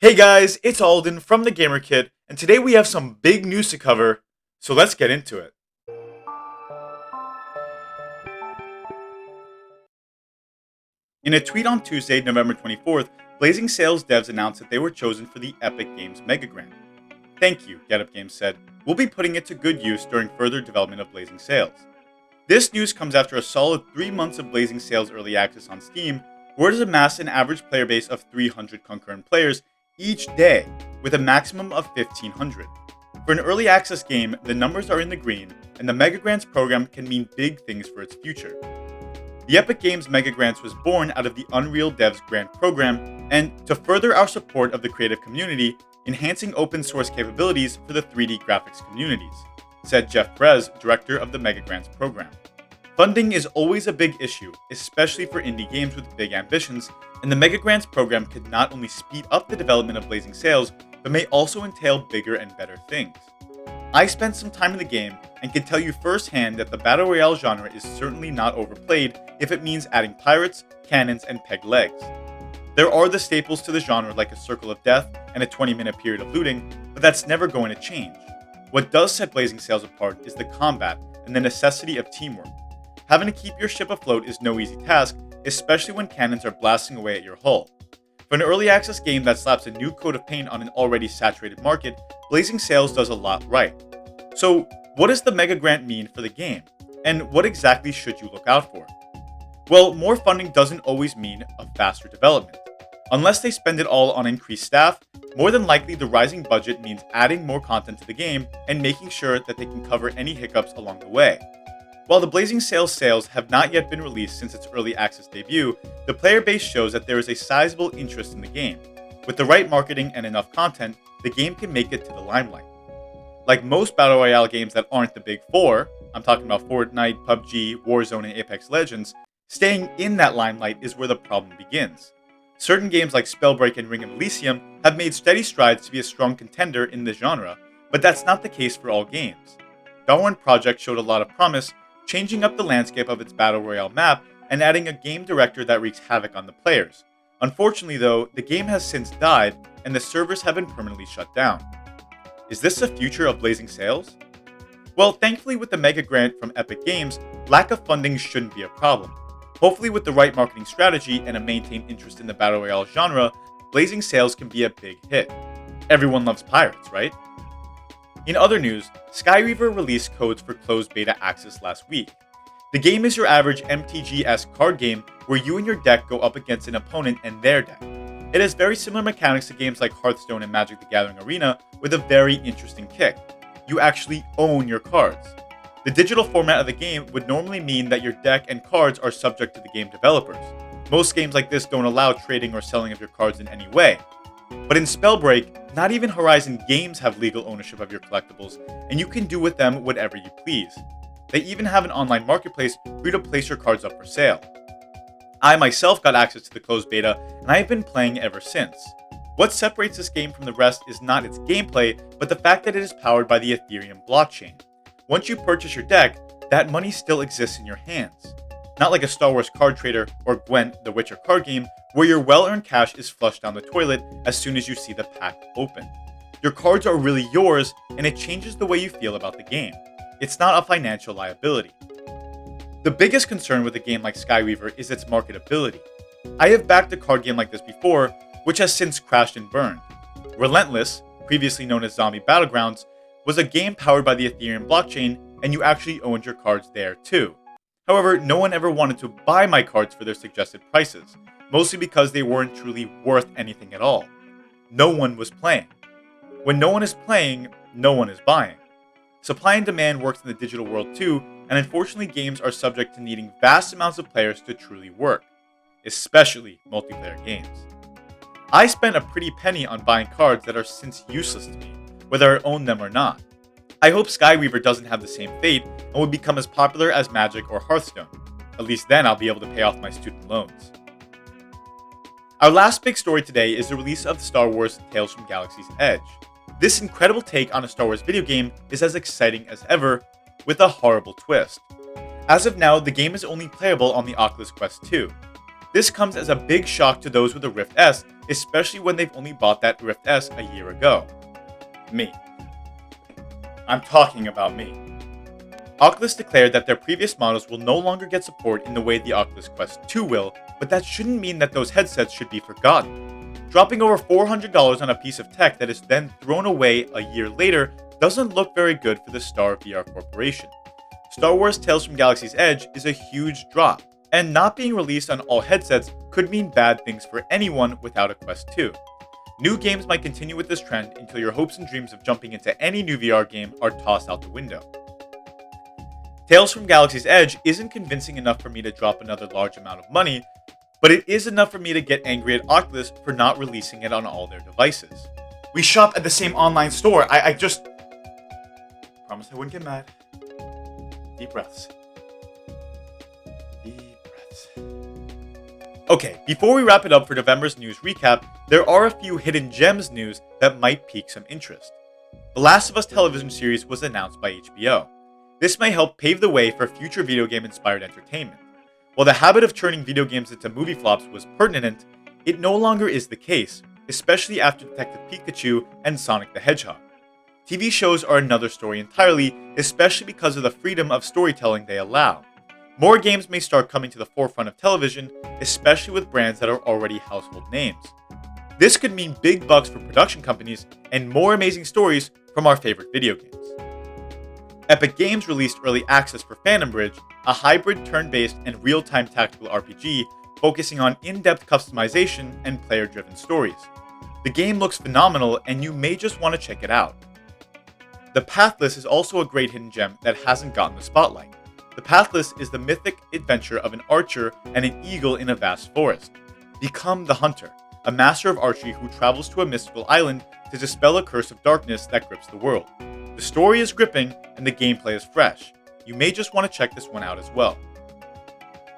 Hey guys, it's Alden from the Gamer Kit, and today we have some big news to cover, so let's get into it. In a tweet on Tuesday, November 24th, Blazing Sails devs announced that they were chosen for the Epic Games MegaGrant. Thank you, GetUp Games said. We'll be putting it to good use during further development of Blazing Sails. This news comes after a solid 3 months of Blazing Sails early access on Steam, where it has amassed an average player base of 300 concurrent players each day, with a maximum of 1,500. For an early access game, the numbers are in the green, and the MegaGrants program can mean big things for its future. The Epic Games MegaGrants was born out of the Unreal Devs Grant program, and to further our support of the creative community, enhancing open source capabilities for the 3D graphics communities, said Jeff Perez, director of the MegaGrants program. Funding is always a big issue, especially for indie games with big ambitions, and the MegaGrants program could not only speed up the development of Blazing Sails, but may also entail bigger and better things. I spent some time in the game and can tell you firsthand that the Battle Royale genre is certainly not overplayed if it means adding pirates, cannons, and peg legs. There are the staples to the genre like a Circle of Death and a 20-minute period of looting, but that's never going to change. What does set Blazing Sails apart is the combat and the necessity of teamwork. Having to keep your ship afloat is no easy task, especially when cannons are blasting away at your hull. For an early access game that slaps a new coat of paint on an already saturated market, Blazing Sails does a lot right. So, what does the MegaGrant mean for the game? And what exactly should you look out for? Well, more funding doesn't always mean a faster development. Unless they spend it all on increased staff, more than likely the rising budget means adding more content to the game and making sure that they can cover any hiccups along the way. While the Blazing Sails sales have not yet been released since its early access debut, the player base shows that there is a sizable interest in the game. With the right marketing and enough content, the game can make it to the limelight. Like most Battle Royale games that aren't the big four, I'm talking about Fortnite, PUBG, Warzone, and Apex Legends, staying in that limelight is where the problem begins. Certain games like Spellbreak and Ring of Elysium have made steady strides to be a strong contender in the genre, but that's not the case for all games. Darwin Project showed a lot of promise, changing up the landscape of its Battle Royale map and adding a game director that wreaks havoc on the players. Unfortunately though, the game has since died and the servers have been permanently shut down. Is this the future of Blazing Sails? Well, thankfully with the MegaGrant from Epic Games, lack of funding shouldn't be a problem. Hopefully with the right marketing strategy and a maintained interest in the Battle Royale genre, Blazing Sails can be a big hit. Everyone loves pirates, right? In other news, Skyweaver released codes for closed beta access last week. The game is your average MTG-esque card game where you and your deck go up against an opponent and their deck. It has very similar mechanics to games like Hearthstone and Magic the Gathering Arena with a very interesting kick. You actually own your cards. The digital format of the game would normally mean that your deck and cards are subject to the game developers. Most games like this don't allow trading or selling of your cards in any way. But in Spellbreak, not even Horizon Games have legal ownership of your collectibles, and you can do with them whatever you please. They even have an online marketplace for you to place your cards up for sale. I myself got access to the closed beta, and I have been playing ever since. What separates this game from the rest is not its gameplay, but the fact that it is powered by the Ethereum blockchain. Once you purchase your deck, that money still exists in your hands. Not like a Star Wars card trader or Gwent, the Witcher card game, where your well-earned cash is flushed down the toilet as soon as you see the pack open. Your cards are really yours, and it changes the way you feel about the game. It's not a financial liability. The biggest concern with a game like Skyweaver is its marketability. I have backed a card game like this before, which has since crashed and burned. Relentless, previously known as Zombie Battlegrounds, was a game powered by the Ethereum blockchain, and you actually owned your cards there too. However, no one ever wanted to buy my cards for their suggested prices, mostly because they weren't truly worth anything at all. No one was playing. When no one is playing, no one is buying. Supply and demand works in the digital world too, and unfortunately games are subject to needing vast amounts of players to truly work, especially multiplayer games. I spent a pretty penny on buying cards that are since useless to me, whether I own them or not. I hope Skyweaver doesn't have the same fate and will become as popular as Magic or Hearthstone. At least then I'll be able to pay off my student loans. Our last big story today is the release of Star Wars Tales from Galaxy's Edge. This incredible take on a Star Wars video game is as exciting as ever, with a horrible twist. As of now, the game is only playable on the Oculus Quest 2. This comes as a big shock to those with a Rift S, especially when they've only bought that Rift S a year ago. Me. I'm talking about me. Oculus declared that their previous models will no longer get support in the way the Oculus Quest 2 will, but that shouldn't mean that those headsets should be forgotten. Dropping over $400 on a piece of tech that is then thrown away a year later doesn't look very good for the Star VR Corporation. Star Wars Tales from Galaxy's Edge is a huge drop, and not being released on all headsets could mean bad things for anyone without a Quest 2. New games might continue with this trend until your hopes and dreams of jumping into any new VR game are tossed out the window. Tales from Galaxy's Edge isn't convincing enough for me to drop another large amount of money, but it is enough for me to get angry at Oculus for not releasing it on all their devices. We shop at the same online store. I just promised I wouldn't get mad. Deep breaths. Deep breaths. Okay, before we wrap it up for November's news recap, there are a few hidden gems news that might pique some interest. The Last of Us television series was announced by HBO. This may help pave the way for future video game-inspired entertainment. While the habit of turning video games into movie flops was pertinent, it no longer is the case, especially after Detective Pikachu and Sonic the Hedgehog. TV shows are another story entirely, especially because of the freedom of storytelling they allow. More games may start coming to the forefront of television, especially with brands that are already household names. This could mean big bucks for production companies and more amazing stories from our favorite video games. Epic Games released early access for Phantom Bridge, a hybrid turn-based and real-time tactical RPG focusing on in-depth customization and player-driven stories. The game looks phenomenal and you may just want to check it out. The Pathless is also a great hidden gem that hasn't gotten the spotlight. The Pathless is the mythic adventure of an archer and an eagle in a vast forest. Become the hunter, a master of archery who travels to a mystical island to dispel a curse of darkness that grips the world. The story is gripping and the gameplay is fresh. You may just want to check this one out as well.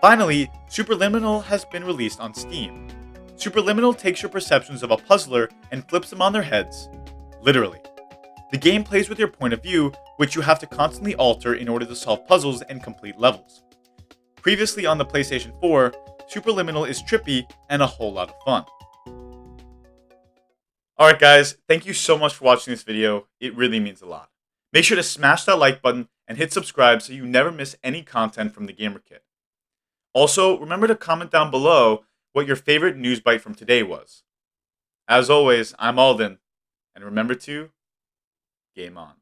Finally, Superliminal has been released on Steam. Superliminal takes your perceptions of a puzzler and flips them on their heads, literally. The game plays with your point of view, which you have to constantly alter in order to solve puzzles and complete levels. Previously on the PlayStation 4, Superliminal is trippy and a whole lot of fun. Alright guys, thank you so much for watching this video, it really means a lot. Make sure to smash that like button and hit subscribe so you never miss any content from the Gamer Kit. Also, remember to comment down below what your favorite news bite from today was. As always, I'm Alden, and remember to game on.